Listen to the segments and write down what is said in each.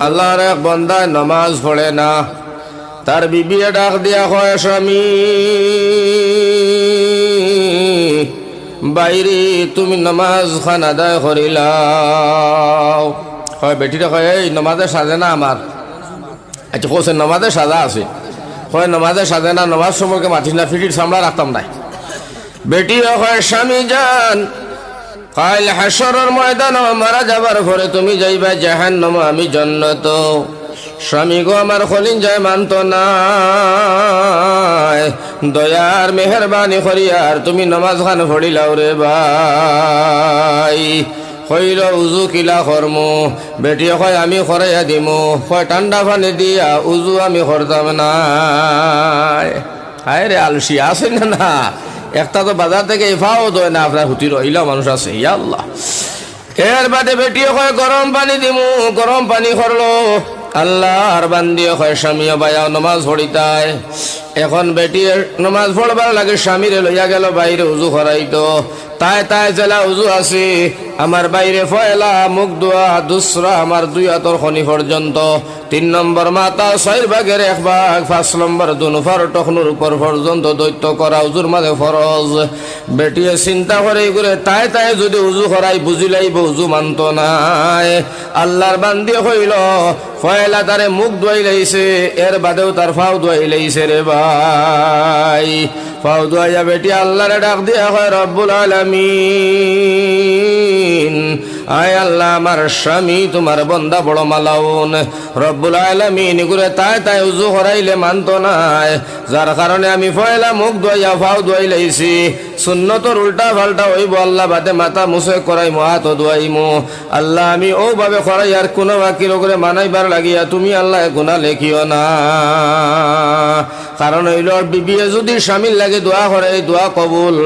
আল্লাহর এক বান্দা নামাজ পড়ে না, তার বিবি ডাক দিয়া কয়, স্বামী বাইরে তুমি নামাজ খান আদায় করিলাও। হয় বেটিটা কয়, এই নামাজের সাজে না আমার। আচ্ছা কোসেন নামাজের সাজা আছে? হয় নামাজের সাজে না, নামাজ সম্পর্কে মাতিস না, ফিটির সামলা রাখতাম নাই। বেটিও কয়, স্বামী যান কাল হাসরের ময়দান মারা যাবার পরে তুমি যাইবা জাহান্নাম, আমি জান্নাত। স্বামী গো আমার খলিন যায় মানত না, দয়ার মেহরবানি করিয়ার তুমি নামাজ খান পড়িলাও রে ভাই। কইল উজু কিলা করমু? বেটিয়ে কয়, আমি করাইয়া দিমু। কয় ঠান্ডা পানি দিয়া উজু আমি করতাম না। হায় রে আলসি আছে না? না একটা তো বাজার থেকে এফাও দয় না, আপনার হুতি রইলা মানুষ আছে। ইয়া আল্লাহ। এর বাদে বেটিয়ে কয় গরম পানি দিমু, গরম পানি করলো। আল্লাহর বান্দিয়ে কয়, স্বামীও বায়াও নমাজ পড়িতায়। এখন বেটিয়ে নমাজ পড়বার লাগে স্বামীরে লইয়া গেল বাইরে উজু করাইতো। তাই তাই জেলা উজু আছে আমার বাইরে ফয়লা মুখ দোয়া দুসরা আমার 2 হাতের খনি পর্যন্ত, 3 নম্বর মাথা 6 ভাগের 1 ভাগ, 5 নম্বর দুনুফার টখনুর উপর পর্যন্ত দৈত্য করা উজুর মাঝে ফরজ। বেটিয়ে চিন্তা করে ঘুরে তাই তাই যদি উজু করাই বুঝিলাইব, উজু মানত নাই। আল্লাহর বান্দি হইল ফয়লা তারে মুখ ধোয়াই লাইছে, এর বাদেও তার ফাও ধোয়াই লাইছে রে ভাই। ফাও ধোয়াইয়া বেটি আল্লাহরে ডাক দিয়া হয়, রব্বুল আলামিন, আয় আল্লাহ আমার স্বামী তোমার বন্দা বড় মালাউন। রব্বুল আলামিন করে তাই তাই উজু করাইলে মানত নাই, যার কারণে আমি ফয়লা মুখ ধোয়াইয়া ফাও ধোয়াই লাইছি। সুন্নতর উল্টা পাল্টা হইব, আল্লাহ বাদে মাথা মুছে করাইমু, হাত ধোয়াইমু। আল্লাহ আমি ও ভাবে করাই আর কোনো বাকির করে মানাইবার লাগিয়া তুমি আল্লাহ গুনাহ লেখিও না। কারণ হইল বিবিয়ে যদি স্বামীর লাগে দোয়া করে এই দোয়া কবুল,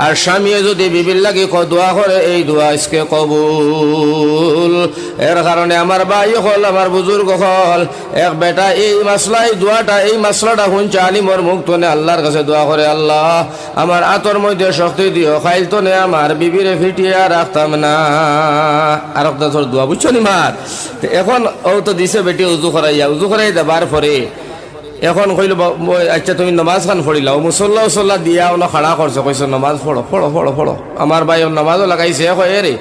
আর স্বামীয়ে যদি বিবির লাগে দোয়া করে এই দোয়া আজকে কবুল। এর কারণে আমার ভাই হল, আমার বুজুর্গ হল, এক বেটা এই মাসলা এই দোয়াটা এই মাসলাটা শুনছে আলিমর মুখ তনে আল্লাহর কাছে দোয়া করে, আল্লাহ আমার আতর মধ্যে শক্তি দিও, খাইল তনে আমার বিবিরে ফিটিয়ে রাখতাম না। আর একটা তোর দোয়া বুঝছো নি মার। এখন ও তো দিছে বেটি উজু করাই দেবার পরে এখন কইল, আচ্ছা তুমি নমাজ খান পড়িলাও, মুসল্লা দিয়া ওনা খাড়া করছো, কইছো নমাজ পড়ো পড়ো পড়ো পড়ো। আমার ভাই নমাজও লাগাইছে, কয় রে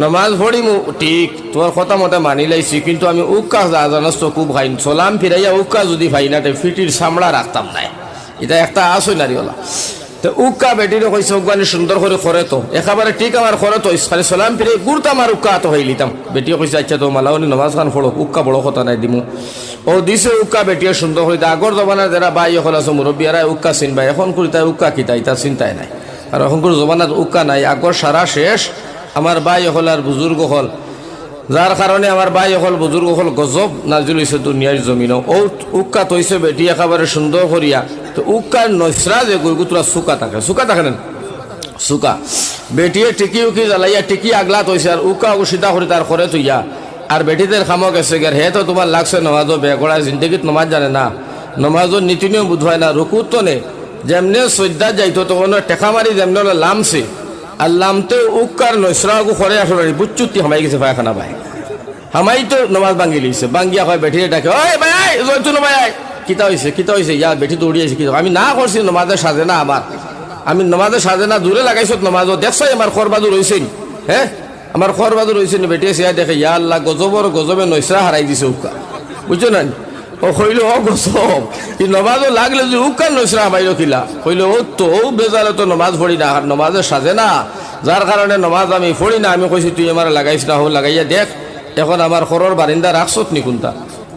নমাজ পড়িমু ঠিক তোর কথা মতে মানি লাইছি, কিন্তু আমি উক্কা জানাস তো খুব খাইন, চলাম ফিরাইয়া উক্কা যদি ভাই না ফিটির চামড়া রাখতাম নাই। এটা একটা আসই নারীওয়ালা। তো উক্কা বেটিরে কইছে উগানি সুন্দর করে তো একেবারে ঠিক আমার করে তো খালি সালাম ফিরে গুড়তা আমার উক্কা তো হইলিতাম। বেটিয়ে কইছে, আচ্ছা তো মালাউনি নমাজ খান পড়ো, উক্কা বড় কথা নাই দিমু। ও দিছে উক্কা বেটিয়ে সুন্দর হইতে। আগর জমানার যারা বাই এখন আছে মুরব্বীরা উক্কা চিনবাই, এখন করি তাই উক্কা কিতাই তার চিন্তাই নাই। আর এখন করে জমানার উক্কা নাই, আগর সারা শেষ। আমার বাই হল আর বুজুর্গ হল, যার কারণে আমার ভাই হল বুজুর্গ হল গজব নাজিল হয়েছে দুনিয়ার জমিন। ও উক্কা তৈছে বেটি একেবারে সুন্দর করিয়া। তো উক্কার নসরা যে গুতুরা সুকা থাকে না সুকা বেটিয়ে টিকি উকি জ্বালাইয়া টিকি আগলা তৈছে, আর উক্কা সিধা করে তার করে তুইয়া। আর বেটিদের খামো গেছে গের হে তো তোমার লাগছে নমাজও বেগড়া জিন্দগিত নমাজ জানে না, নমাজের নীতি নিয়ম বুঝবাই না। রুকুত তো নে যেমনে শ্রদ্ধা যাইতো তখন টেকা মারি যেমনে লামছে, আর লামতে উক্কার নসরাগু করে আসলে বুচ্চুতি হামাই গেছে পায়খানা ভাই, হামাই তো নমাজ ভাঙ্গি লিছে। ভাঙ্গিয়া হয় বেঠিয়ে ডাকে, ওই ভাই জয়তু ভাই কিতা হয়েছে ইয়া বেঠি দৌড়িয়েছে কি আমি না করছি, নমাজের সাজে না আমার, আমি নমাজের সাজে না দূরে লাগাইছো নমাজও দেখছাই আমার খরবাদু রয়েছে। হ্যাঁ আমার খরবাদু রয়েছে বেটিয়ে সিয়া দেখে, ইয়া আল্লাহ গজবে নসরা হারাই দিছে উক্কা, বুঝছো না? ও কইল ও গজব ই নমাজও লাগলে যে উক্কার নসরা হামাইল কিলা, কইল ও তো ও বেজারে তো নমাজ পড়ি না, আর নমাজের সাজে না, যার কারণে নমাজ আমি পড়ি না। আমি কইছি তুই আমার লাগাইছ না, লাগাইয়া দেখ এখন আমার খরর বারিন্দা রাখছত নি কোনটা।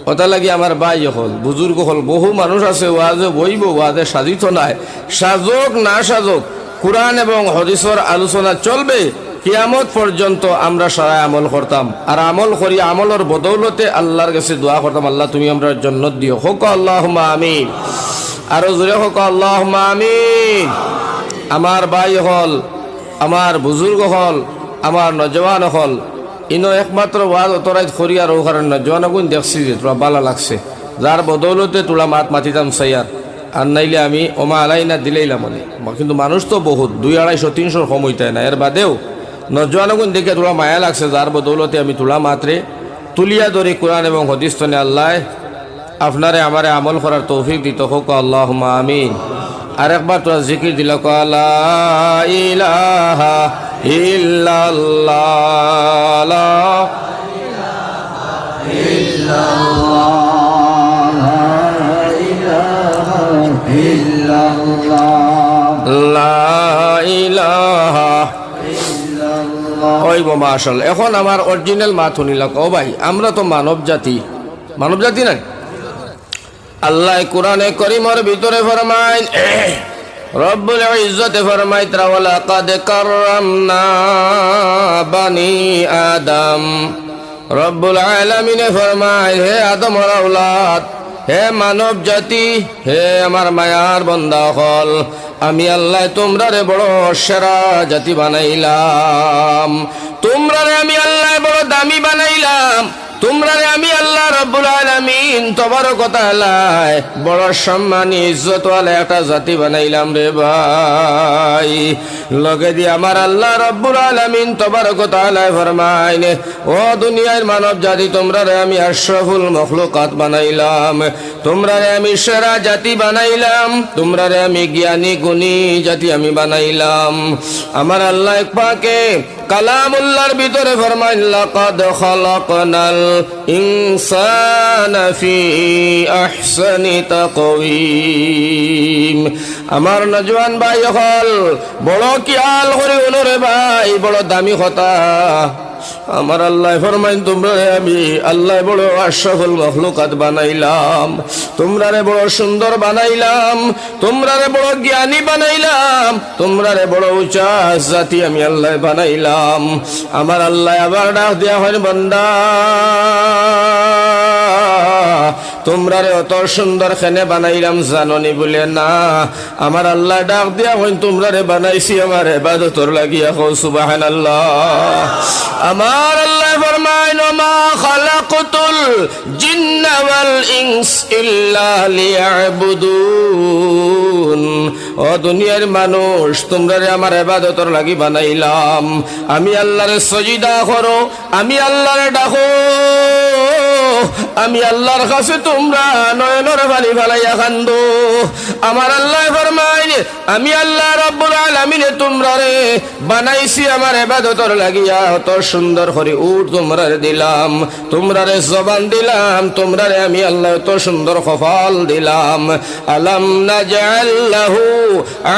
ওটা লাগি আমার ভাই হল বুজুর্গ হল, বহু মানুষ আছে ওয়াজে বইব, ওয়াজে সাজিত নাই, সাজক না সাজক কুরআন এবং হাদিসের আলোচনা চলবে কিয়ামত পর্যন্ত। আমরা সারা আমল করতাম, আর আমল করি আমলের বদৌলতে আল্লাহর কাছে দোয়া করতাম, আল্লাহ তুমি আমরা জান্নাত দিও। হোক আল্লাহুম্মা আমিন, আরো জোরে হোক আল্লাহুম্মা আমিন। আমার ভাই হল, আমার বুজুর্গ হল, আমার নজওয়ান হল, ইনো একমাত্র ওয়াজ অতরাই করি, আর ও কারণ নজওয়ান গুণ দেখছি যে তোরা ভালো লাগছে, যার বদৌলতে তোলা মাতিতাম সাইয়ার, আর নাইলে আমি ওমা আলাইনা দিলেইলাম মনে। কিন্তু মানুষ তো বহুত 200-250-300 কম হইতে না। এর বাদেও নজওয়ান গুণ দেখে তোলা মায়া লাগছে, যার বদৌলতে আমি তোলা মাত্রে তুলিয়া ধরে কোরআন এবং হাদিস তনে আল্লাহ আপনারে আমারে আমল করার তৌফিক দিত হোক আল্লাহুম্মা আমিন। আরেকবার তোরা জিকির দিল লা ইলাহা ইল্লাল্লাহ লা ইলাহা ওই মাশাআল্লাহ। এখন আমার অরিজিনাল মা শুনিলাম। ও ভাই, আমরা তো মানব জাতি না? আল্লাহ কোরআনে করিমের ভিতরে ফরমায়, রব্বুল ইজ্জতে ফরমায় ওয়ালাকাদ কাররামনা বানি আদম। রব্বুল আলামিনে ফরমায়, হে আদমের আওলাদ, হে মানব জাতি, হে আমার মায়ার বান্দা হল, আমি আল্লাহ তোমরারে বড় সেরা জাতি বানাইলাম। তোমরারে আমি আল্লাহ বড় দামি বানাইলাম। তোমরারে আমি আল্লাহ রব্বুল আলামিন তবারক ওয়া তাআলা বড় সম্মানী ইজ্জতওয়ালা একটা জাতি বানাইলাম রে ভাই। লগে দিয়ে আমার আল্লাহ রব্বুল আলামিন তবারক ওয়া তাআলা ফরমায়, ও দুনিয়ার মানব জাতি, তোমরারে আমি আশরাফুল মখলুকাত বানাইলাম। তোমরারে আমি সেরা জাতি বানাইলাম। তোমরারে আমি জ্ঞানী গুণী জাতি আমি বানাইলাম। আমার আল্লাহ পাকে কালামুল্লাহর ভিতরে ফরমায়, লাকাদ খালাকনাল ইনসানা ফি আহসানি তাকওয়িম। আমার নজওয়ান ভাই হল, বড় খেয়াল করে ওনরে ভাই, বড় দামি কথা। আমার আল্লাহ ফরমাইন, তোমরা আমি আল্লাহ বড় আশরাফুল মখলুকাত বানাইলাম। তোমরারে বড় সুন্দর বানাইলাম। তোমরারে বড় জ্ঞানী বানাইলাম। তোমরারে বড় উঁচা জাতি আমি আল্লাহ বানাইলাম। আমার আল্লাহ আবার ডাক দেয়া হয়, বান্দা তোমরারে অত সুন্দর খেনে বানাইলাম জাননি বলে না। আমার আল্লাহ ডাক দিয়া হয়, তোমরারে বানাইছি আমার ইবাদতর লাগিয়া। হো সুবহানাল্লাহ। আমার আল্লাহ ফরমায়, মা খালাকতুল জিন্না ওয়াল ইনস ইল্লা লিয়াবুদুন। ও দুনিয়ার মানুষ, তোমরারে আমার ইবাদতর লাগি বানাইলাম। আমি আল্লাহরে সজদা করো, আমি আল্লাহরে ডাকো, আমি আল্লাহর কাছে তোমরা নয়নের পানি ফেলাইয়া কান্দো। আমার আল্লাহ ফরমায়, আমি আল্লাহ রব্বুল আলামিনে তোমরারে বানাইছি আমার ইবাদতর লাগিয়া। অত সুন্দর করে উট তোমরারে দিলাম, তোমরারে জবান দিলাম, তোমরারে আমি আল্লাহ অত সুন্দর কপাল দিলাম। আলাম নাজআল লাহু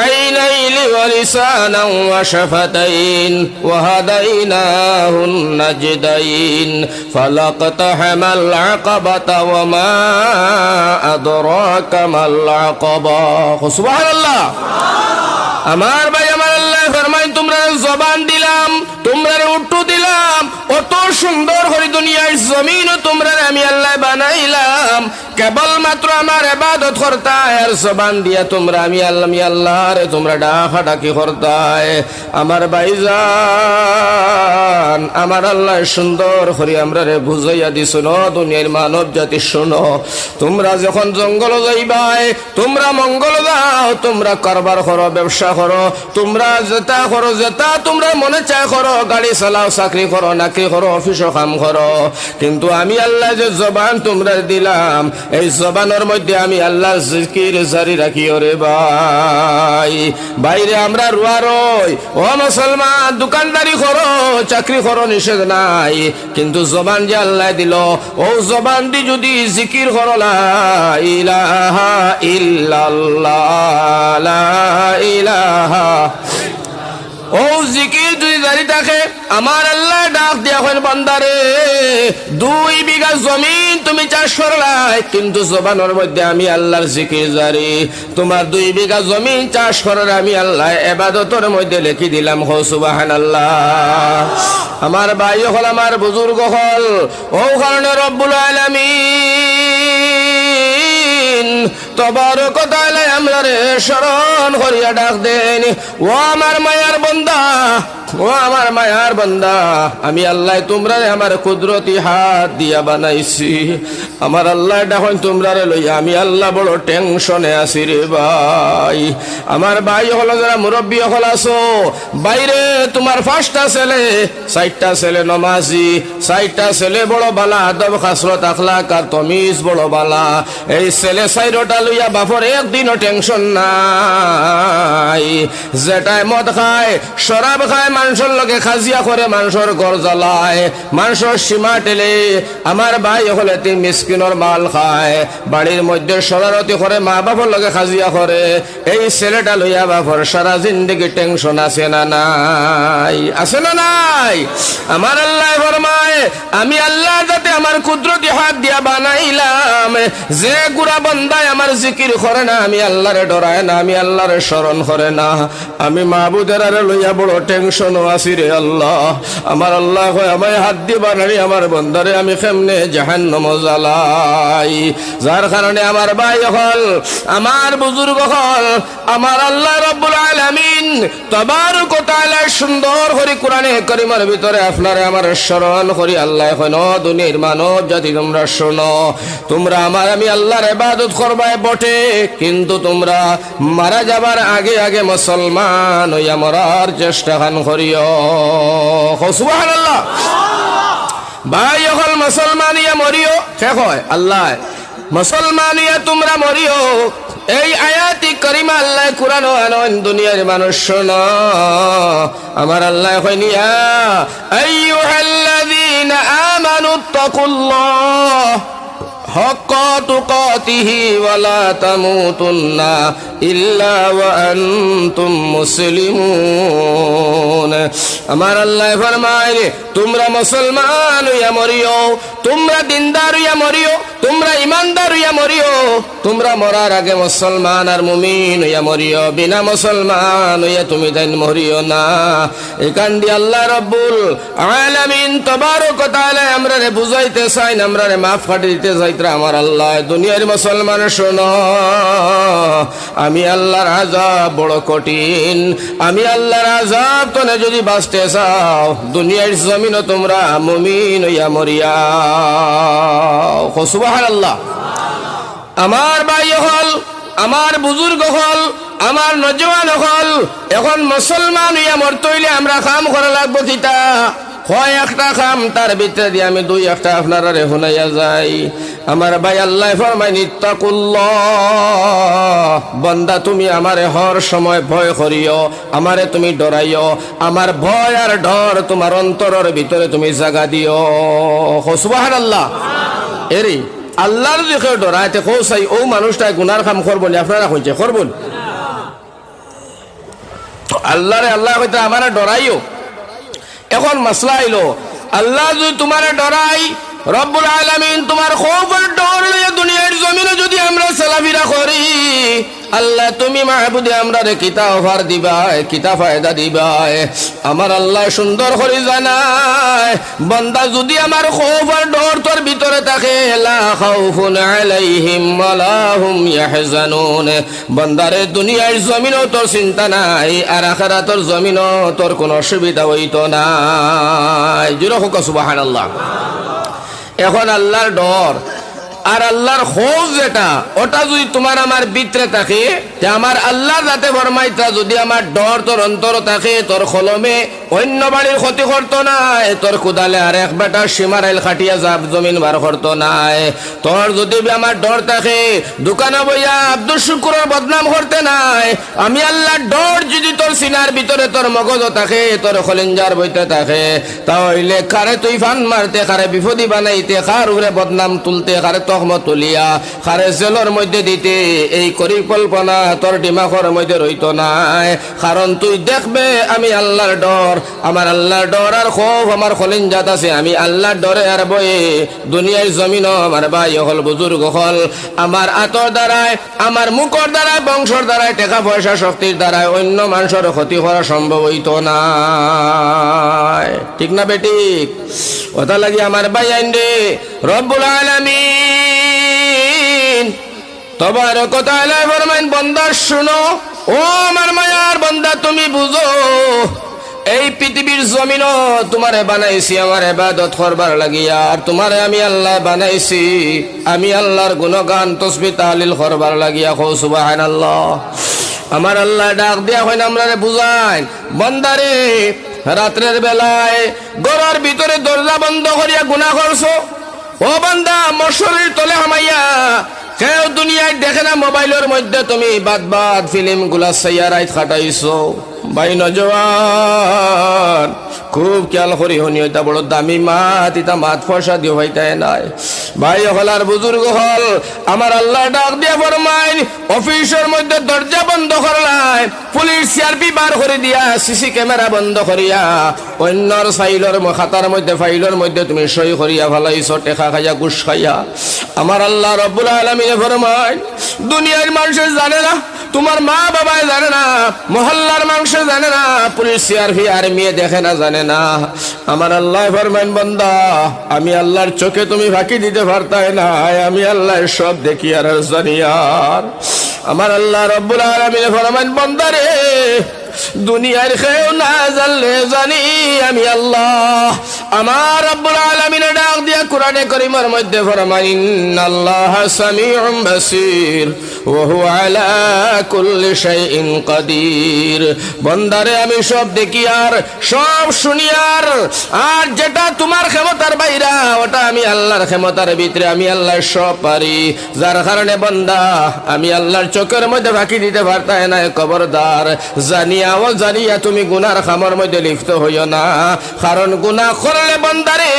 আইনাইনি ওয়া লিসানান ওয়া শাফাতাইন ওয়া হাদাইনাহুন নাজদাইন ফালাকতাহামাল আকাবাতা ওয়া মা আদরাকা মাল আকাবা। সুবহানাল্লাহ। আমার ভাই, আমার আল্লাহ ফরমায়, তোমরা জবান দিলাম, তোমরা উট্টু দিলাম, অত সুন্দর করে দুনিয়ার জমিন তোমরা আমি আল্লাহ বানাইলাম। কেবলমাত্র আমার ইবাদত করতায় আর জবান দিয়া তোমরা আমি আল্লাহ রে তোমরা ডাকা ডাকি করতায়। আমার ভাইজান, আমার আল্লাহ সুন্দর করে আমরা রে বুঝাইয়া দিছ, দুনিয়ার মানব জাতি শোনো, তোমরা যখন জঙ্গল যাইবাই, তোমরা মঙ্গল দাও, তোমরা কারবার করো, ব্যবসা করো, তোমরা যেটা করো, যেটা তোমরা মনে চায় করো, গাড়ি চালাও, চাকরি করো, নাকরি করো, অফিসও কাম করো, কিন্তু আমি আল্লাহ যে জবান তোমরা দিলাম, এই জবানের মধ্যে আমি আল্লাহ জিকির জারি রাখি। ওরে ভাই, বাইরে আমরা রুয়া রই, ও মুসলমান, দোকানদারি করো, চাকরি করো, নিষেধ নাই, কিন্তু জবান যে আল্লাহ দিল, ও জবান দি যদি জিকির করো, লা ইলাহা ইল্লাল্লাহ, লা ইলাহা, ও জিকির যদি জারি থাকে, আমার আল্লাহ ডাক দিয়া হয়, বান্দারে 2 বিঘা জমিন তুমি চাষ করলাই, কিন্তু জবানের মধ্যে আমি আল্লাহর জিকির জারি। তোমার 2 বিঘা জমিন চাষ করার আমি আল্লাহ ইবাদতের মধ্যে লিখি দিলাম। হো সুবহানাল্লাহ। আমার ভাই হল, আমার বুজুর্গ হল, ও কারণে রব্বুল আলামিন তবারক ওয়া তাআলা আমরারে শরণ করিয়া ডাক দেন, ও আমার মায়ার বান্দা, ও আমার মায়ার বান্দা, আমি আল্লাহ তোমরারে আমার কুদরতি হাত দিয়া বানাইছি। আমার আল্লাহ ডাকন তোমরারে লইয়া আমি আল্লাহ বড় টেনশনে আছি রে ভাই। আমার ভাই হলো যারা মুরব্বী হল আছো, বাইরে তোমার 5টা ছেলে, 4টা ছেলে নমাজি, 4টা ছেলে বড় বালা, আদব খাসরত আখলাক আর তমিজ বড় বালা। এই ছেলে 4টা লইয়া বাপর একদিনও টেনশন নাই। যেটায় মদ খায়, শরাব খায়, মানুষের লগে খাজিয়া করে, মানুষের ঘর জ্বালায়, মানুষের সীমা টেলে, আমার ভাই হলে তিন মিসকিনের মাল খায়, বাড়ির মধ্যে শরারতি করে, মা বাবার লগে খাজিয়া করে। এই ছেলেটা লইয়া বাপর সারা জিন্দগি টেনশন আছে না নাই? আছে না নাই? আমার আল্লাহ ফরমায়, আমি আল্লাহ যাতে আমার কুদরতি হাত দিয়া বানাইলাম, যে গুড়া বান্দায় আমার জিকির করে না, আমি আল্লাহরে ডরায় না, আমি আল্লাহরে স্মরণ করে না, আমি মাহবুদের আরে লইয়া বড় টেনশনও আছি রে আল্লাহ। আমার আল্লাহ কয়, আমায় হাত দিয়ে বানানি আমার বন্দারে আমি কেমনে জাহান্নাম জ্বালাই। যার কারণে আমার ভাই হল, আমার বুজুর্গ হল, আমার আল্লাহ রব্বুল আলামিন তাবারক ওয়া তাআলা সুন্দর করে কোরআনে কারীমের ভিতরে আপনারে আমার স্মরণ করি। আল্লাহ কয়, দুনিয়ার মানব জাতি তোমরা শোনো, তোমরা আমার আমি আল্লাহর ইবাদত করবাই বটে, কিন্তু তোমরা মারা যাবার আগে আগে মুসলমান হইয়া মরার চেষ্টা খান করিও। সুবহানাল্লাহ। ভাই হল মুসলমান ইয়া মরিও, কে কয়? আল্লাহ। মুসলমান ইয়া তোমরা মরিও, এই আয়াতি কারিমা আল্লাহ কুরআন আনন দুনিয়ার মানুষ শোনো। আমার আল্লাহ কয়, ইয়া আইয়ুহাল্লাযীনা আমানু তাকুল্লাহ হাক্কা তুকাতিহি ওয়া লা তামুতুন্না ইল্লা ওয়া আনতুম মুসলিমুন। আমার আল্লাহ ফরমায়, তোমরা মুসলমান হইয়া মরিও, তোমরা দিনদার হইয়া মরিও, তোমরা ইমানদার হইয়া মরিও, তোমরা মরার আগে মুসলমান আর মুমিন হইয়া মরিও, বিনা মুসলমান হইয়া তুমি তাই মরিও না। এখান দিয়ে আল্লাহ রব্বুল আলামিন তাবারক ওয়া তাআলা আমরারে বুঝাইতে চাইন, আমরারে মাফ কাটি দিতে চাইতে। আমার আল্লাহ দুনিয়ার মুসলমান শোনো, আমি আল্লাহর আযাব বড় কঠিন, আমি আল্লাহর আযাব তনে যদি বাঁচতে চাও, দুনিয়ার জমিনও তোমরা মুমিন হইয়া মরিয়া। সুবহানাল্লাহ। আমার ভাই হল, আমার বুজুর্গ হল, আমার নজওয়ান হল, এখন মুসলমান হইয়া মরতে হইলে আমরা কাম করা লাগবো কিতা? হয় একটা কাম, তার ভিতরে দিয়ে আমি 2-1টা আপনারা শুনাইয়া যাই। আমার ভাই আল্লাহ ফরমায়, ইত্তাকুল্লাহ, বান্দা তুমি আমারে হর সময় ভয় করিও, আমারে তুমি ডরাইও, আমার ভয় আর ডর তোমার অন্তরের ভিতরে তুমি জাগা দিও। সুবহানাল্লাহ। এরি আল্লাহর দিকে ডরাইতে কৌসাই ও মানুষটা গুনার কাম করবো না, আপনারা কইছে করবো? আল্লাহরে আল্লাহ কইতে আমারে ডরাইও। এখন মাসলা আইলো, আল্লাহ যদি তোমারে ডরাই, রব্বুল আলামিন তোমার খৌফ আর ডর লইয়া দুনিয়ার জমিনে যদি আমরা চলাফেরা করি, আল্লাহ তুমি মাহবুদে আমরা রে কিতা অফার দিবাই, কিতা ফায়দা দিবাই? আমার আল্লাহ সুন্দর করে জানায়, বান্দা যদি আমার খৌফ আর ডর তোর ভিতরে থাকে, লা খাউফুন আলাইহিম ওয়া লা হুম ইয়াহজানুন, বান্দারে দুনিয়ার জমিনও তোর চিন্তা নাই, আর আখিরাতের জমিনও তোর কোনো অসুবিধা হইতো না। জোরে হোক সুবহানাল্লাহ। এখন আল্লাহর ডর আর আল্লাহর খৌফ যেটা, ওটা যদি তোমার আমার ভিতরে থাকে, যে আমার আল্লাহ যাতে ফরমাইতা, যদি আমার ডর তোর অন্তর থাকে, তোর কলমে অন্য বাড়ির ক্ষতি করতো নাই, তোর কুদালে আর এক বেটা সীমারাইল খাটিয়া জাব জমিন বার করতো নাই, তোর যদি আমার ডর থাকে, দোকানে বইয়া আব্দুল শুকুরের বদনাম করতে নাই, আমি আল্লাহর ডর যদি তোর সিনার ভিতরে তোর মগজ থাকে, তোর খলিঞ্জার বইতে থাকে, তাহলে কারে তুই ফান মারতে, কারে বিপদি বানাইতে, কার উপরে বদনাম তুলতে, কারে তহমত তুলিয়া, কারে জেলের মধ্যে দিতে, এই পরিকল্পনা তোর দিমাগের মধ্যে রইতো নাই। কারণ তুই দেখবে আমি আল্লাহর ডর, আমার আল্লাহর ডর আর খৌফ আমার খলিঞ্জাত আছে, আমি আল্লাহর ডরে আর বয়ে দুনিয়ার জমিনও আমার ভাই হল, বুজুর্গ হল, আমার আতর দ্বারায়, আমার মুখর দ্বারায়, বংশর দ্বারায়, টাকা পয়সা শক্তির দ্বারায় অন্য মানুষের ক্ষতি করা সম্ভব হইতো না। ঠিক না বেঠিক? ওটা লাগি আমার ভাই আইন রে, রব্বুল আলামিন তবারক ওয়া তাআলা ফরমান বান্দা শুনো, ও আমার মায়ার বান্দা তুমি বুঝো, এই পৃথিবীর জমিনও তোমারে বানাইছি আমার ইবাদত করবার লাগিয়া, আর তোমারে আমি আল্লাহ বানাইছি আমি আল্লাহর গুণগান তাসবিহ তাহলিল করবার লাগিয়া। কও সুবহানাল্লাহ। আমার আল্লাহ ডাক দিয়া হয় আমরারে বুঝায়, বান্দারে রাত্রের বেলায় ঘরের ভিতরে দরজা বন্ধ করিয়া গুনাহ করছো, ও বান্দা মশারির তলে হামাইয়া কেউ দুনিয়ায় দেখে না, মোবাইলের মধ্যে তুমি বাদ বাদ ফিল্ম গুলা সাইয়া রাইত কাটাইছো। ভাই নজওয়ান খুব খেয়াল করি হনি, ওইটা বড় দামি মাত, ইটা মাত ফসা দিও ভাইটাই নাই। ভাই হলার বুজুর্গ হল আমার আল্লাহ ডাক দিয়া ফরমাইন, অফিসের মধ্যে দরজা বন্ধ করলাই, পুলিশ সিআরপি বার করে দিয়া সিসি ক্যামেরা বন্ধ করিয়া অন্যর ফাইলর খাতার মধ্যে ফাইলের মধ্যে তুমি সই করিয়া ফেলাইছো টেকা খাইয়া ঘুষ খাইয়া। আমার আল্লাহ রব্বুল আলামিন ফরমাইন, দুনিয়ার মানুষ জানে না, তোমার মা বাবাই জানে না, মহল্লার মানুষ জানে না, পুলিশ সিআরপি আর্মি দেখে না, জানে না। আমার আল্লাহ ফরমাইন বান্দা আমি আল্লাহর চোখে তুমি ফাঁকি দিতে পারতাই না, আমি আল্লাহ সব দেখি আর জানি। আর আমার আল্লাহ রব্বুল আলামিন ফরমাইন বান্দারে দুনিয়ার কেউ না জানলে জানি আমি আল্লাহ। আমার রব্বুল আলামিন ডাক দিয়া কোরআনে কারীমের মধ্যে ফরমায়, ইন্নাল্লাহা সামিউম বাসীর ওয়া হুয়া আলা কুল্লি শাইইন কাদির। বান্দারে আমি সব দেখি আর সব শুনি, আর যেটা তোমার ক্ষমতার বাইরা ওটা আমি আল্লাহর ক্ষমতার ভিতরে, আমি আল্লাহ সব পারি। যার কারণে বান্দা আমি আল্লাহর চোখের মধ্যে ফাঁকি দিতে পারতাই না। খবরদার জানিয়া ও জানিয়া তুমি গুনার খামর মধ্যে লিপ্ত হইও না, কারণ গুনাহ করলে বান্দারে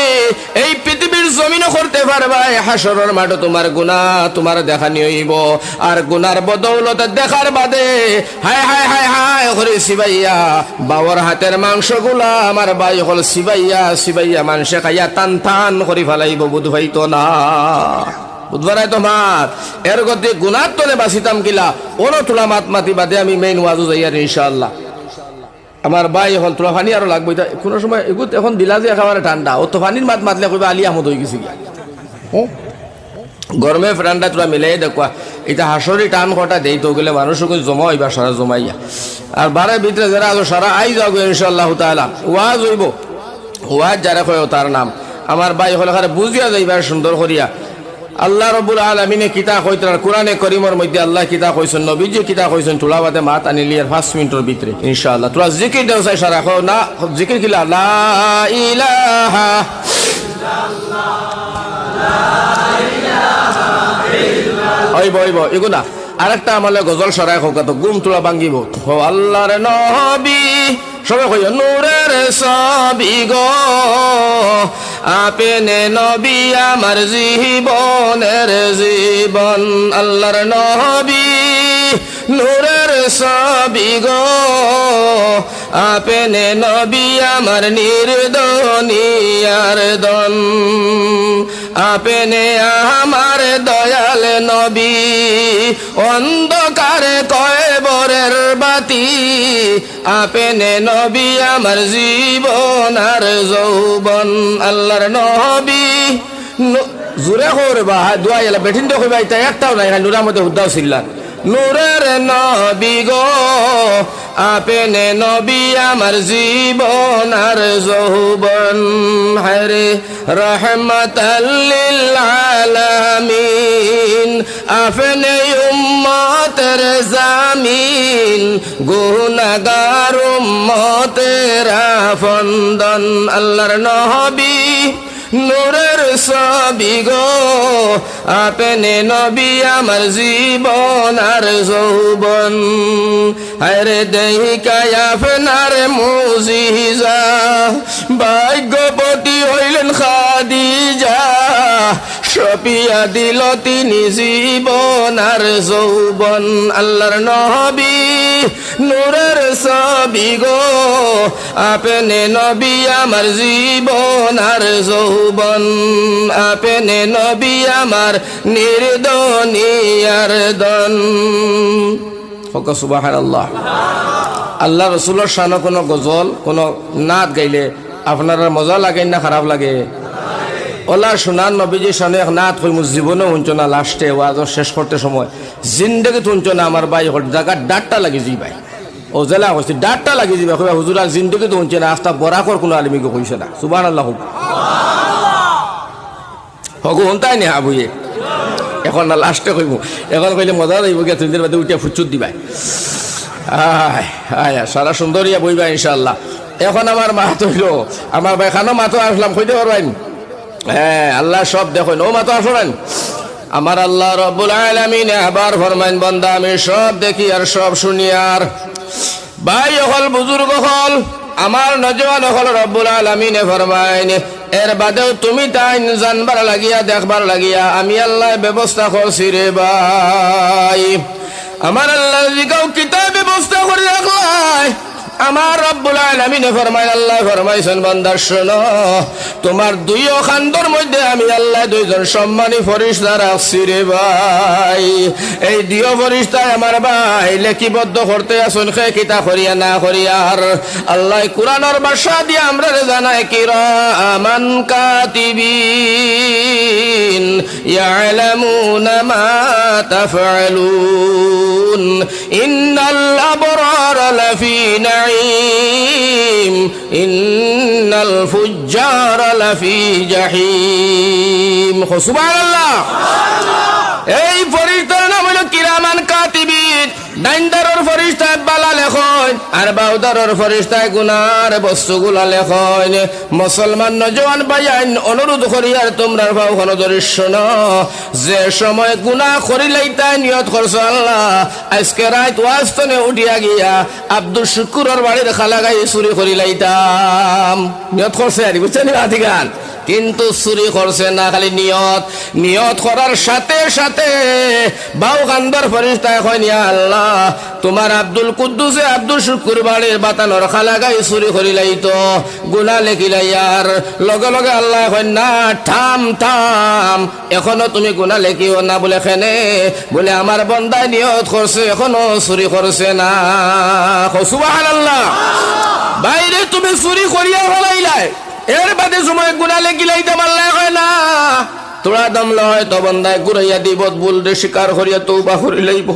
এই পৃথিবীর জমিনও করতে পারবা, হাসরের মাঠে তোমার গুনাহ তোমার দেখানি হইব। আর গুনার বদৌলতে দেখার বাদে হায় হায় হায় হায় করে সিবাইয়া বাবার হাতের মাংসগুলা আমার ভাই হল সিবাইয়া সিবাইয়া মানুষে খাইয়া টান টান করে ফেলাইব, বুধ হইতো না বুধবার তোমার এর গতি গুনার তলে বাঁচিতাম কিলা ওনো তোলা মাত মাতি বাদে আমি মেইন ওয়াজু যাই আর ইনশাআল্লাহ। আমার ভাই হল তোলা পানি আরো লাগবে, কোনো সময় এগুত এখন দিলা যে একেবারে ঠান্ডা, ও তো পানির মাত মাতলে কইবা আলী আহমদ হয়ে গেছি গিয়া। গরমে ফ্রান্ডা তোরা মিলাই দেখবা, এটা হাসরি টান কটা দেই তো গেলে মানুষকে জমা হইবা সারা জমাইয়া। আর বারের ভিতরে যারা আছো সারা আই যাও ইনশাআল্লাহ তাআলা। ওয়াজ হইব, ওয়াজ যারা কয় তার নাম আমার ভাই হল বুঝিয়া যাইবা সুন্দর করিয়া। আল্লাহ রব্বুল আলামিনে কিতা কইতার কোরআনে কারীমের মধ্যে আল্লাহ কিতা কইছেন, নবীজি কিতা কইছেন, তোলা বাদে মাত আনিলি আর 5 মিনিটের ভিতরে ইনশাআল্লাহ। তোরা জিকির দেও চাই সারা কও না, জিকির কিলা লা ইলাহা ইল্লাল্লাহ লা ইলাহা ইল্লাল্লাহ। ওই বইব এগুলা আরেকটা আমলে গজল সরাই হোক তো গুম তোলা ভাঙ্গিব। ও আল্লাহর নবী সবাই কই নূরের ছবি গো, আপনি নবী আমার জীবনের জীবন। আল্লাহর নবী নূরের ছবি গো, আপনি নবী আমার নির্দনিয়ার দন। আপনি আমার দয়াল নবী অন্ধকারে কয়বরের বাতি। আপনি নবী আমার জীবন আর যৌবন। আল্লাহর নবী জোরে করবা দোয়া এলা বেঠিন তো কইবা, এটা একটাও নাই নুরার মধ্যে হুদ্দাও ছিল্লা। নূরের নবী গো, আপনি নবী আমার জীবন আর যৌবন। হরে রহমাতাল লিল আলামিন, আপনি উম্মতের জামিন, গুনাহগার উম্মতের আফন্দন। আল্লাহর নবী নূরের ছবি গো, আপনি নবী আমার জীবন আর যৌবন। হরে দেহিকায় আপনার মুজিজা, ভাগ্যবতী হইলেন খাদিজা, সপিয়া দিল তিনি জীবন আর যৌবন। আল্লাহর নবী নূরের ছবি গো, আপনি নবী আমার জীবন আর যৌবন। আপনি নবী আমার নির্দনিয়ার দন। সুবহানাল্লাহ। আল্লাহ রসুলের শানে কোনো গজল কোনো নাত গাইলে আপনার মজা লাগে না খারাপ লাগে? ওলা শোনান নবীজি শানে এক নাত কইমু জীবনে শুনছ না, লাস্টে ওয়াজর শেষ করতে সময় জিন্দগি শুনছ না আমার ভাই হল জায়গা ডাটটা লাগি যাই ভাই ও জেলা হচ্ছে ডাটটা লাগি যাবে কইবা হুজুর আর জিন্দগি তো শুনছে না, আস্তা বরাকর কোনো আলিমিকে কইছে না। সুবহানাল্লাহ হগু হন্তাই নি আবুয়ে এখন না লাস্টে কইব, এখন কইলে মজা যাইব গিয়া তিনদের বাদে উঠিয়া ফুচুত দিবাই। আয় সারা সুন্দরিয়া বইবা ইনশাআল্লাহ। এখন আমার মা তৈল আমার ভাই খানো মাতো আসলাম কইতে পারবেন? হ্যাঁ আল্লাহ সব দেখেন, ও মাতো আসলেন আমার আল্লাহ রব্বুল আলামিন আবার ফরমাইন বান্দা আমি সব দেখি আর সব শুনি। আর ভাই হল বুজুর্গ হল আমার নজওয়ান হল রব্বুল আলামিনে ফরমাইন এর বাদেও তুমি তাই জানবার লাগিয়া দেখবার লাগিয়া আমি আল্লাহ ব্যবস্থা করছি রে ভাই। আমার আল্লাহ জিগাও কিতাব ব্যবস্থা করে রাখলাই আমার রব্বুল আলামিনে ফরমায় আল্লাহ ফরমাইছেন বান্দা শোনো তোমার দুই খান্দর মধ্যে আমি আল্লাহ দুইজন সম্মানী ফেরেশতা রাখছি রে ভাই। এই দুই ফেরেশতায় আমার ভাই লিপিবদ্ধ করতে আসুন খে কিতা করিয়া না করিয়ার আল্লাহ কুরআনের ভাষা দিয়ে আমরা জানায় কিরামান কাতিবিন ইয়ালামুনা মা তাফআলুন ইন্নাল আবরারা লাফি إن الفجار لفي جحيم সুবহানাল্লাহ। এই ফেরেশতার নাম হলো কিরামান কাতিবিন, ডাইনদারর ফেরেশতা বালা লেখন আর বাউদারর ফেরেশতা গুনার বস্তুগুলা লেখন। মুসলমান নজওয়ান ভাইয়ান অনুরোধ করি আর তোমরা ভাও কোন দৃশ্য না যে সময় গুনাহ করিলাইতা নিয়ত করছো আল্লাহ আজকে রাত ওয়াজতনে উঠিয়া গিয়া আব্দুল শুকুরের বাড়ির খালাগাই চুরি করিলাইতাম নিয়ত করছে আর বুঝছেন আধিকান, কিন্তু চুরি করছে না, খালি নিয়ত করার সাথে সাথে বাউ কান্দর ফেরেশতায় কয় ইয়া আল্লাহ তোমার আব্দুল কুদ্দুসে আব্দুল শুকুর বাড়ির বাতানোর খালাগাই চুরি করিলাইতো গুনাহ লেখিলাইয়ার লগে লগে আল্লাহ কয় না থাম এখনো তুমি গুনাহ লেখিও না। বলে কেনে? বলে আমার বান্দায় নিয়ত করছে এখনো চুরি করছে না। সুবহানাল্লাহ। বাইরে তুমি চুরি করিয়া ফেলাইলাই এর বাদে সময় গুনাহ লেখিলাইতে পারলে হয় না তোরা দম লয় তো বন্দায় ঘুরাইয়া দিব ভুলরে স্বীকার করিয়া তওবা করি লইব।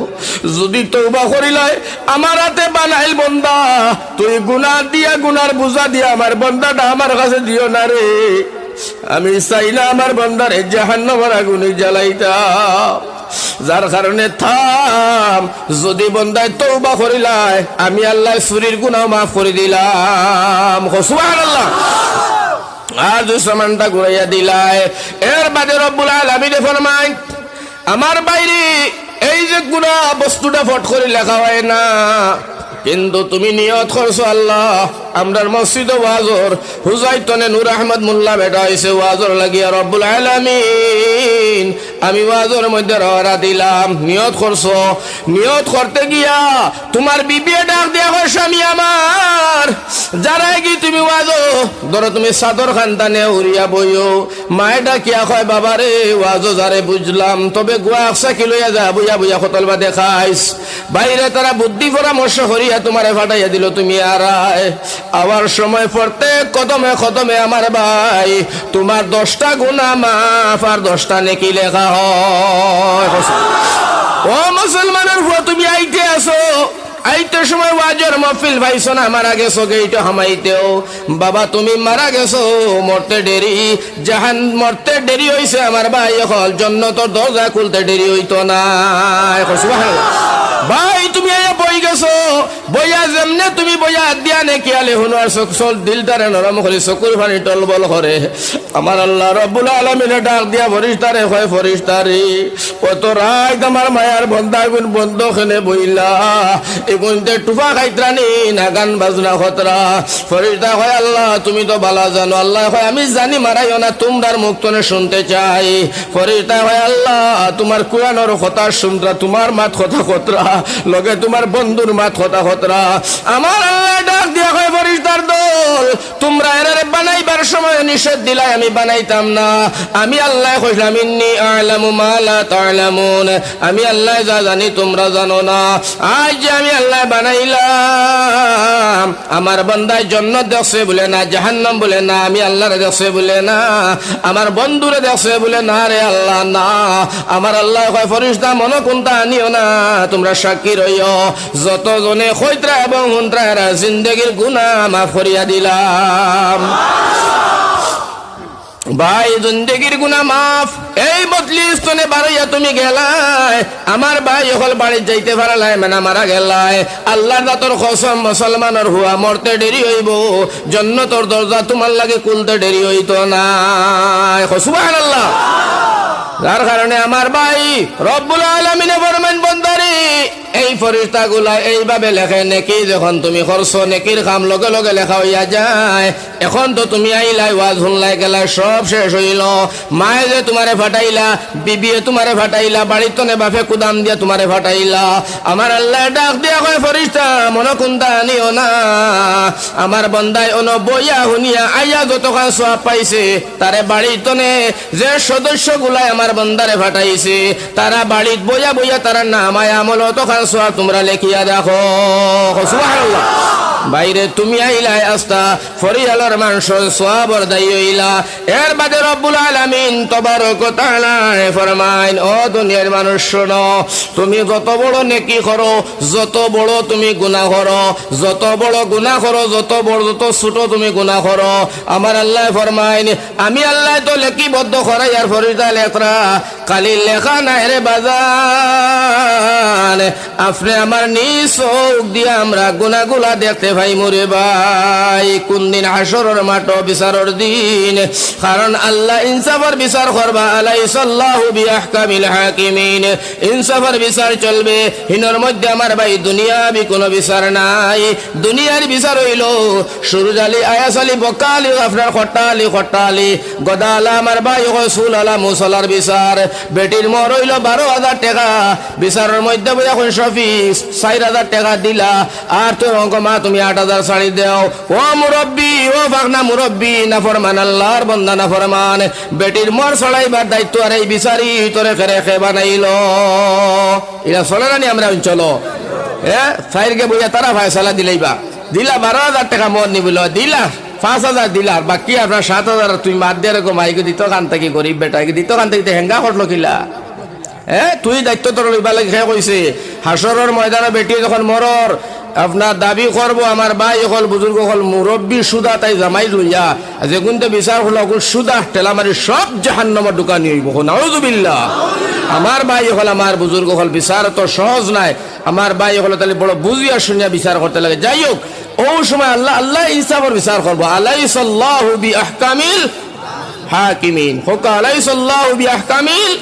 যদি তওবা করি লয় আমার হাতে বানাইল বন্দা তুই গুনাহ দিয়া গুনার বুঝা দিয়া আমার বন্দাটা আমার কাছে দিও না রে। আমি চাই না আমার বন্দারে জাহান্নামের আগুনে জ্বালাইতাম। যার কারণে থাম যদি বন্দায় তওবা করিলাই আমি আল্লাহ চুরির গুনাহ মাফ করে দিলাম। সুবহানাল্লাহ। আর দুসমানটা ঘুরাইয়া দিলাই এর বাদে রব্বুল আলামিন ফরমায় আমার বাইরে এই যে গুনাহ বস্তুটা ফট করে লেখা হয় না, কিন্তু তুমি নিয়ত করছো আল্লাহ আমরার মসজিদে ওয়াজর হুজাইতনে নূর আহমদ মোল্লা বেটা হইছে ওয়াজর লাগিয়া রব্বুল আলামিন আমি ওয়াজর মধ্যে রওনা দিলাম। নিয়ত করছো, নিয়ত করতে গিয়া তোমার বিবি ডাক দেয়া হয় স্বামী আমার যারা কি তুমি ওয়াজো ধরো তুমি সাদর খানদানে উড়িয়া বইও মায়ে ডাকিয়া কয় বাবা রে ওয়াজো যারে বুঝলাম তবে গুয়া আকসা কি লইয়া যা বুইয়া বুইয়া খতলবা দেখাইস বাইরে তারা বুদ্ধি পরামর্শ করিয়া তোমারে ফাটাইয়া দিল তুমি আরায় আবার সময় পড়তে কদমে কদমে আমার ভাই তোমার 10টা গুনাহ মাফ আর 10টা নেকি লেখা হয়। ও মুসলমানের ভুয়া তুমি আইতে আসো আইতে সময় ওয়াজের মাহফিল ভাইছো না মারা গেছো গেইটো হামাইতেও বাবা তুমি মারা গেছো মরতে দেরি জাহান মরতে দেরি হইছে আমার ভাই হল জান্নাতের দরজা খুলতে দেরি হইতো না। সুবহানাল্লাহ। ভাই তুমি বই গেছো বইয়া যেমনে তুমি বইয়া দিয়া নেকি আলে হুনার চোখ দিলটারে নরম করে চকুর পানি টলবল করে আমার আল্লাহ রব্বুল আলামিনে ডাক দিয়া ফেরেশতারে কয় ফেরেশতারে কত রাত আমার মায়ার বন্দা গুণ বন্ধ খেনে বইলা এগুনতে টুফা খাইত্রানি না গান বাজনা খতরা। ফেরেশতা কয় আল্লাহ তুমি তো ভালো জানো। আল্লাহ কয় আমি জানি মারাইও না তোমরার মুক্তনে শুনতে চাই। ফেরেশতা কয় আল্লাহ তোমার কুরআনের কথা শুনরা তোমার মাত কথা খতরা লগে তোমার বন্ধুর মাত কথা খতরা। আমার আল্লাহ ডাক দিয়া কয় ফেরেশতার দল তোমরা এরারে বানাইবার সময় নিষেধ দিলাই আমি বানাইতাম না। আমি আল্লাহ কইলাম ইন্নী আ'লামু মা লা تعلمون আমি আল্লাহ যা জানি তোমরা জানো না আজ যে আমি আল্লাহ বানাইলাম আমার বান্দায় জান্নাত দেখছে বলে না জাহান্নাম বলে না আমি আল্লাহরে দেখছে বলে না আমার বন্ধুরে দেখছে বলে না রে আল্লাহ না আমার আল্লাহ কয় ফেরেশতা মনে কোনটা আনিও না তোমরা সাক্ষী রইও যতজনে খৈত্রা এবং হুন্ত্রা জিন্দেগির গুনাহ মাফ করিয়া দিলাম ভাই জিন্দেগির গুনাহ মাফ এই মজলিস তনে বাড়াইয়া তুমি গেলাই আমার ভাই হল বাড়ি যাইতে পারলাই মানে মারা গেলাই আল্লাহর দাতর কসম মুসলমানের হুয়া মরতে দেরি হইব জান্নাতের দরজা তোমার লাগে খুলতে দেরি হইতো না সুবহানাল্লাহ যার কারণে আমার ভাই রব্বুল আলামিনে ফরমান বন্দারে এই ফেরেশতাগুলা এইভাবে লেখে নেকি যখন তুমি করছো নেকির কাম লগে লগে লেখা হইয়া যায় এখন তো তুমি আইলাই ওয়াজ শুনলাই গেলা সব শেষ হইল মায়ে যে তোমারে ফাটাইলা বিবিয়ে তোমারে ফাটাইলা বাড়ির তনে বাপে কুদাম দিয়া তোমারে ফাটাইলা আমার আল্লাহ ডাক দিয়া কয় ফেরেশতা মনে কোনটা আনিও না আমার বন্দায় অন বইয়া শুনিয়া আইয়া যতক্ষণ সওয়াব পাইছে তারে বাড়ির তনে যে সদস্যগুলাই আমার বন্দারে ফাটাইছে তারা বাড়িত বইয়া বইয়া তারা নামায় আমল তখন সওয়াব তোমরা লেখিয়া দেখো সুবহানাল্লাহ বাইরে তুমি আইলাই আস্তা ফরিয়ালার মানুষ সওয়াবর দায়ী হইলা এর বাদে রব্বুল আলামিন তবারক ওয়া তাআলা ফরমাইন ও দুনিয়ার মানুষ শোনো তুমি যত বড় নেকি করো যত বড় তুমি গুনাহ করো যত বড় গুনাহ করো যত বড় যত ছোট তুমি গুনাহ করো আমার আল্লাহ ফরমাইন আমি আল্লাহ তো লিপিবদ্ধ করাই আর ফরিদা লেখরা কালি লেখা নাই রে বাজান আপনি আমার নিজ চোখ দিয়ে আমরা গুনাহগুলা দেখতে ভাই মোরে ভাই কোন দিন হাসরের মাঠ বিচারের দিন কারণ আল্লাহ ইনসাফের বিচার করবা আলাইসাল্লাহু বিআহকামিল হাকিমিন ইনসাফের বিচার চলবে হিনর মধ্যে আমার ভাই দুনিয়াবি কোনো বিচার নাই দুনিয়ার বিচার হইল সুরজ আলী আয়াস আলী বকালি আপনার খট্টালি গদালা আমার ভাই রসুল আলা মুসলার বিচার বেটির মর হইল 12,000 টাকা বিচারের মধ্যে এখন শফিস 4,000 টাকা দিলা আর তোর অঙ্ক মা তুমি 8,000 ছাড়ি দেও ও মুরব্বী ও বাগনা মুরব্বী না ফরমান আল্লাহর বান্দা না ফরমান বেটির মর ছড়াইবার দায়িত্ব আর এই বিচারি তোরে রেখে বানাইলো এরা চলে না আমরা চলো ফাইরকে বইয়া তারা ফায়সালা দিলাইবা দিলা 12,000 টাকা মর নিবিল দিলা 5,000 দিলা আর বাকি আপনার 7,000 তুমি মার দিয়ে রেখো মাইকে দিত কান থেকে গরিব বেটাকে দিত কান থেকে হেঙ্গা করলো কিলা তুই দায়িত্ব তোর লইবা লাগে কইছে হাসরের ময়দানে বেটি যখন মরর আপনার দাবি করব আমার ভাই হল বুজুর্গ হল মুরব্বী সুদা তাই জামাই লইয়া যে কোনটা বিচার হল সুদা ঠেলামারি সব জাহান্নামের দোকানি হইব নাউযুবিল্লাহ আমার ভাই হল আমার বুজুর্গ হল বিচার তো সহজ নাই আমার ভাই হল তাহলে বড় বুঝিয়া শুনিয়া বিচার করতে লাগে যাই হোক ও সময় আল্লাহ ইনসাফের বিচার করবো আলাইসাল্লাহু বিআহকামিল হাকিমিন হোক আলাইসাল্লাহু বিআহকামিল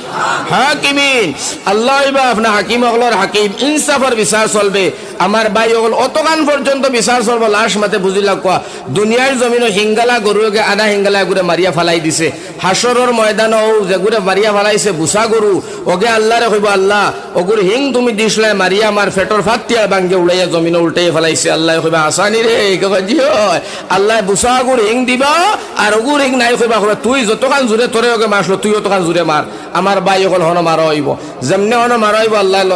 হাকিমিন আল্লাহ ইবা আপনার হাকিম হলর হাকিম ইনসাফের বিচার চলবে আমার ভাই হল অতগান পর্যন্ত বিচার চলবে লাশ মাতে বুঝিলা কোয়া দুনিয়ার জমিন হিঙ্গালা গরুকে আধা হিঙ্গালা গুড়ে মারিয়া ফালাই দিছে হাসরের ময়দান যে গুড়ে মারিয়া ফালাইছে বুসা গরু ওকে আল্লাহরে কইব আল্লাহ ওগুর হিং তুমি দিসলাই মারিয়া আমার ফেটর ফাতিয়া ভাঙ্গে উড়াইয়া জমিন উল্টাই ফেলাইছে আল্লাহ কইবা আসানি রে জি হয় আল্লাহ বুসা গুড় হিং দিবা আর ওগুর হিং নাই কইবা তুই যতখান জোরে তোরে ওকে মারলো তুই অতখান জোরে মার আমার ভাই হল হন মারা হইব যেমনে হন মারা হইব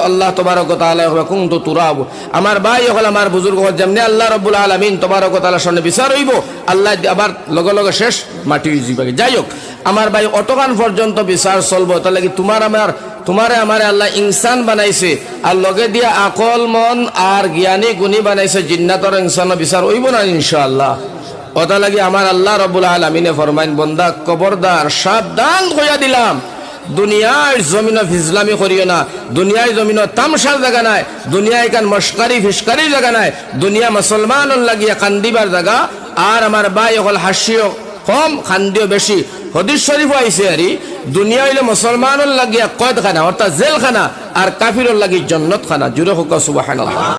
আল্লাহ তবারক ওয়া তাআলা কুনতু তুরাব আমার ভাই হল আমার বুজুর্গ হল যেমনে আল্লাহ রাব্বুল আলামিন তবারক ওয়া তাআলার সামনে বিচার হইব আল্লাহ আবার লগে লগে শেষ মাটি হইবে যাই হোক আমার ভাই অতখান পর্যন্ত বিচার চলবো তাহলে কি তোমারে আমারে আল্লাহ ইনসান বানাইছে আর লগে দিয়া আকল মন আর জ্ঞানী গুণী বানাইছে জিন্নাতর ইনসানের বিচার হইব না ইনশাআল্লাহ ওটা লাগি আমার আল্লাহ রাব্বুল আলামিনে ফরমাইন বান্দা খবরদার সাবধান হইয়া দিলাম দুনিয়ার জমিন ফিজলামি করিও না দুনিয়ার জমিন তামসার জায়গা নাই দুনিয়ায় কান মস্কারি ফিসকারি জায়গা নাই দুনিয়া মুসলমানের লাগিয়া কান্দিবার জায়গা আর আমার ভাই হল হাসিও কম খান্দিও বেশি হাদিস শরীফ আইছে আরি দুনিয়া হইলে মুসলমানের লাগিয়া কয়দখানা অর্থাৎ জেলখানা আর কাফিরের লাগি জান্নাতখানা জুরে হোক সুবহানাল্লাহ।